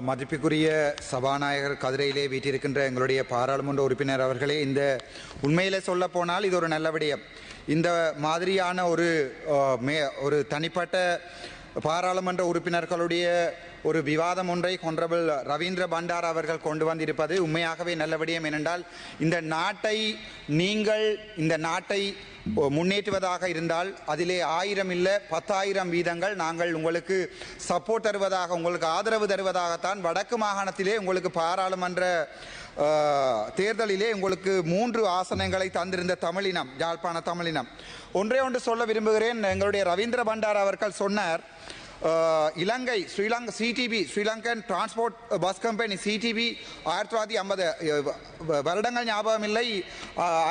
மதிப்புக்குரிய சபாநாயகர் கதிரையிலே வீட்டிருக்கின்ற எங்களுடைய பாராளுமன்ற உறுப்பினர் அவர்களே, இந்த உண்மையிலே சொல்ல போனால் இது ஒரு நல்ல விடயம். இந்த மாதிரியான ஒரு தனிப்பட்ட பாராளுமன்ற உறுப்பினர்களுடைய ஒரு விவாதம் ஒன்றை ஹொனரபிள் ரவீந்திர பண்டார் அவர்கள் கொண்டு வந்திருப்பது உண்மையாகவே நல்ல விடயம். ஏனென்றால் இந்த நாட்டை முன்னேற்றுவதாக இருந்தால் அதிலே 1000 இல்லை 10,000 வீதங்கள் நாங்கள் உங்களுக்கு சப்போர்ட் தருவதாக, உங்களுக்கு ஆதரவு தருவதாகத்தான் வடக்கு மாகாணத்திலே உங்களுக்கு பாராளுமன்ற தேர்தலிலே உங்களுக்கு 3 ஆசனங்களை தந்திருந்த தமிழினம், யாழ்ப்பாண தமிழினம். ஒன்றே ஒன்று சொல்ல விரும்புகிறேன். எங்களுடைய ரவீந்திர பண்டார் அவர்கள் சொன்னார், Ilangai CTB, Sri Lankan transport bus company CTB 1950 வருடங்கள் ஞாபகம் இல்லை,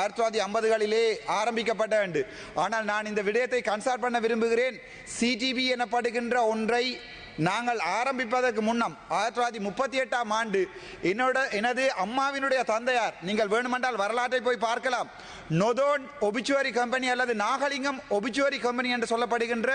1950களிலே ஆரம்பிக்கப்பட்ட. ஆனால் நான் இந்த விடயத்தை கன்சல்ட் பண்ண விரும்புகிறேன். சிடிபி எனப்படுகின்ற ஒன்றை நாங்கள் ஆரம்பிப்பதற்கு முன்னம் 1938ஆம் ஆண்டு எனது அம்மாவினுடைய தந்தையார், நீங்கள் வேணுமென்றால் வரலாற்றை போய் பார்க்கலாம், நொதோன் ஒபிச்சுவரி கம்பெனி அல்லது நாகலிங்கம் ஒபிச்சுவரி கம்பெனி என்று சொல்லப்படுகின்ற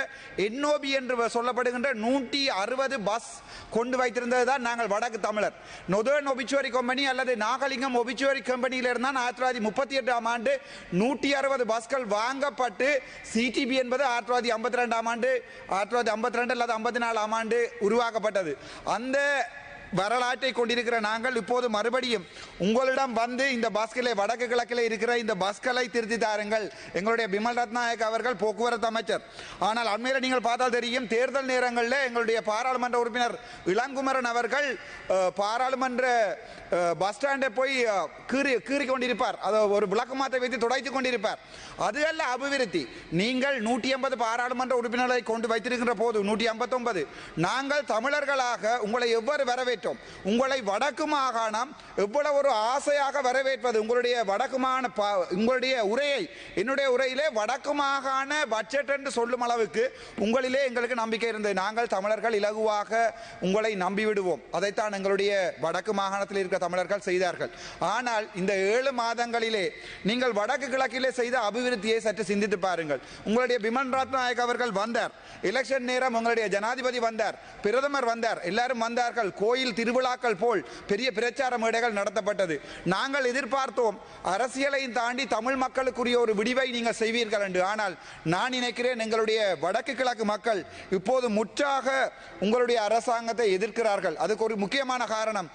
என்ஓபி என்று சொல்லப்படுகின்ற 160 பஸ் கொண்டு வைத்திருந்ததுதான் நாங்கள் வடக்கு தமிழர். நொதோன் ஒபிச்சுவரி கம்பெனி அல்லது நாகலிங்கம் ஒபிச்சுவரி கம்பெனியிலிருந்தான் 1938ஆம் ஆண்டு 160 பஸ்கள் வாங்கப்பட்டு சிடிபி என்பது 1952ஆம் ஆண்டு 1952 அல்லது 54ஆம் ஆண்டு உருவாக்கப்பட்டது. அந்த வரலாற்றை கொண்டிருக்கிற நாங்கள் இப்போது மறுபடியும் உங்களிடம் வந்து இந்த பஸ்களை, வடக்கு கிழக்கில் இருக்கிற இந்த பஸ்களை திருத்தி தாருங்கள். எங்களுடைய பிமல் ரத்நாயக் அவர்கள் போக்குவரத்து அமைச்சர். ஆனால் அண்மையில் நீங்கள் பார்த்தால் தெரியும், தேர்தல் நேரங்களில் எங்களுடைய பாராளுமன்ற உறுப்பினர் இளங்குமரன் அவர்கள் பாராளுமன்ற பஸ் ஸ்டாண்டை போய் கீறி கொண்டிருப்பார், அதை ஒரு விளக்கமாத்தை வைத்து துடைத்து கொண்டிருப்பார். அது அல்ல அபிவிருத்தி. நீங்கள் 180 பாராளுமன்ற உறுப்பினர்களை கொண்டு வைத்திருக்கின்ற போது 159 நாங்கள் தமிழர்களாக உங்களை எவ்வாறு வரவேற்றோம், உங்களை வடக்கு மாகாணம் எவ்வளவு ஒரு ஆசையாக வரவேற்பது, உங்களுடைய வடக்கு மாகாண உங்களுடைய உரையை, என்னுடைய உரையிலே வடக்கு மாகாண பட்ஜெட் என்று சொல்லும் அளவுக்கு உங்களிலே எங்களுக்கு நம்பிக்கை இருந்தது. நாங்கள் தமிழர்கள் இலகுவாக உங்களை நம்பிவிடுவோம். அதைத்தான் எங்களுடைய வடக்கு மாகாணத்தில் இருக்கிற தமிழர்கள் செய்தார்கள். ஆனால் இந்த 7 மாதங்களிலே நீங்கள் வடக்கு கிழக்கிலே செய்த அபிவிருத்தியை சற்று சிந்தித்து பாருங்கள். உங்களுடைய பிமல் ரத்நாயக் அவர்கள் வந்தார், எலெக்ஷன் நேரம் உங்களுடைய ஜனாதிபதி வந்தார், பிரதமர் வந்தார், எல்லாரும் வந்தார்கள். கோயில் திருவிழாக்கள் போல் பெரிய பிரச்சார மேடைகள் நடத்தப்பட்டது. நாங்கள் எதிர்பார்த்தோம் அரசியலையும் தாண்டி தமிழ் மக்களுக்குரிய ஒரு விடிவை நீங்கள் செய்வீர்கள் என்று. ஆனால் நான் நினைக்கிறேன் எங்களுடைய வடக்கு கிழக்கு மக்கள் இப்போது முற்றாக உங்களுடைய அரசாங்கத்தை எதிர்க்கிறார்கள். அதுக்கு ஒரு முக்கியமான காரணம்,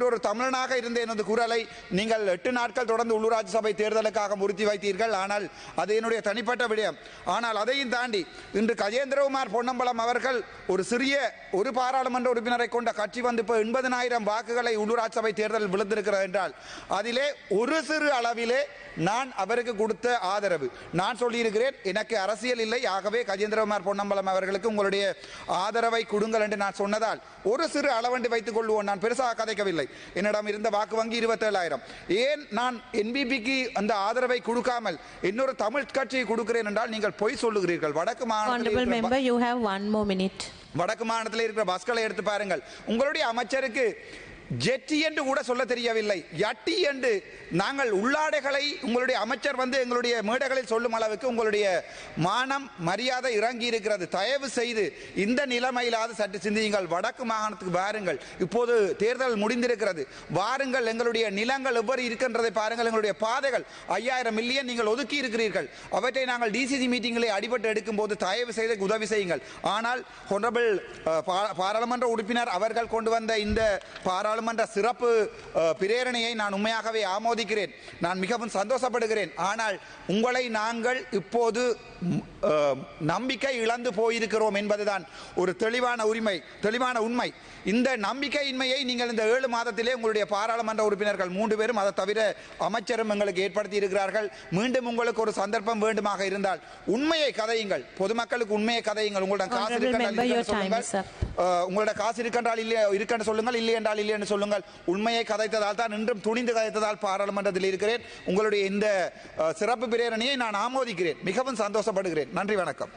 ஒரு தமிழனாக இருந்த எனது குரலை நீங்கள் 8 நாட்கள் தொடர்ந்து உள்ளூராட்சி சபை தேர்தலுக்காக முறுத்தி வைத்தீர்கள். ஆனால் அது என்னுடைய தனிப்பட்ட விடயம். ஆனால் அதையும் தாண்டி இன்று கஜேந்திரகுமார் பொன்னம்பலம் அவர்கள் ஒரு பாராளுமன்ற உறுப்பினரை கொண்ட கட்சி வந்து இப்போ 80,000 வாக்குகளை உள்ளூராட்சி சபை தேர்தல் விழுந்திருக்கிறது என்றால் அதிலே ஒரு சிறு அளவிலே நான் அவருக்கு கொடுத்த ஆதரவு. நான் சொல்லியிருக்கிறேன், எனக்கு அரசியல் இல்லை, ஆகவே கஜேந்திரகுமார் பொன்னம்பலம் அவர்களுக்கு உங்களுடைய ஆதரவை கொடுங்கள் என்று நான் சொன்னதால் ஒரு சிறு அளவண்டு வைத்துக் கொள்வோம். நான் பெருசாக கதைக்கவில்லை. என்னிடம் இருந்த வாக்கு வங்கி 27,000. ஏன் நான் என்பிபிக்கு அந்த ஆதரவை கொடுக்காமல் இன்னொரு தமிழ் கட்சியை கொடுக்கிறேன் என்றால் நீங்கள் பொய் சொல்லுகிறீர்கள். வடக்கு மாநிலத்தில் இருக்கிற பஸ்களை எடுத்து பாருங்கள். உங்களுடைய அமைச்சருக்கு ஜெட்டி என்று கூட சொல்ல தெரியவில்லை, யட்டி என்று நாங்கள் உள்ளாடைகளை உங்களுடைய அமைச்சர் வந்து எங்களுடைய மேடைகளில் சொல்லும் அளவுக்கு உங்களுடைய மானம் மரியாதை இறங்கி இருக்கிறது. தயவு செய்து இந்த நிலைமையிலாவது சற்று சிந்தியுங்கள். வடக்கு மாகாணத்துக்கு வாருங்கள். இப்போது தேர்தல் முடிந்திருக்கிறது, வாருங்கள். எங்களுடைய நிலங்கள் எவ்வாறு இருக்கின்றதை பாருங்கள். எங்களுடைய பாதைகள் 5000 மில்லியன் நீங்கள் ஒதுக்கி இருக்கிறீர்கள். அவற்றை நாங்கள் டிசிசி மீட்டிங்களை அடிபட்டு எடுக்கும் போது தயவு செய்து உதவி செய்யுங்கள். ஆனால் ஹொனரபிள் பாராளுமன்ற உறுப்பினர் அவர்கள் கொண்டு வந்த இந்த பாராளுமன்ற சிறப்பு பிரேரணையை நான் உண்மையாகவே ஆமோதிக்கிறேன். நான் மிகவும் சந்தோஷப்படுகிறேன். ஆனால் உங்களை நாங்கள் இப்போது நம்பிக்கை இழந்து போயிருக்கிறோம் என்பதுதான் ஒரு தெளிவான உண்மை. இந்த நம்பிக்கையின்மையை நீங்கள் இந்த 7 மாதத்திலே உங்களுடைய பாராளுமன்ற உறுப்பினர்கள் 3 பேரும், அதை தவிர அமைச்சரும் எங்களுக்கு ஏற்படுத்தி இருக்கிறார்கள். மீண்டும் உங்களுக்கு ஒரு சந்தர்ப்பம் வேண்டுமாக இருந்தால் உண்மையை கதையுங்கள், பொதுமக்களுக்கு உண்மையை கதையுங்கள். உங்களோட காசு இருக்கின்றால் இருக்கென்று சொல்லுங்கள், இல்லை என்றால் இல்லை என்று சொல்லுங்கள். உண்மையை கதைத்ததால் தான், இன்றும் துணிந்து கதைத்ததால் பாராளுமன்றத்தில் இருக்கிறேன். உங்களுடைய இந்த சிறப்பு பிரேரணையை நான் ஆமோதிக்கிறேன், மிகவும் சந்தோஷப்படுகிறேன். நன்றி, வணக்கம்.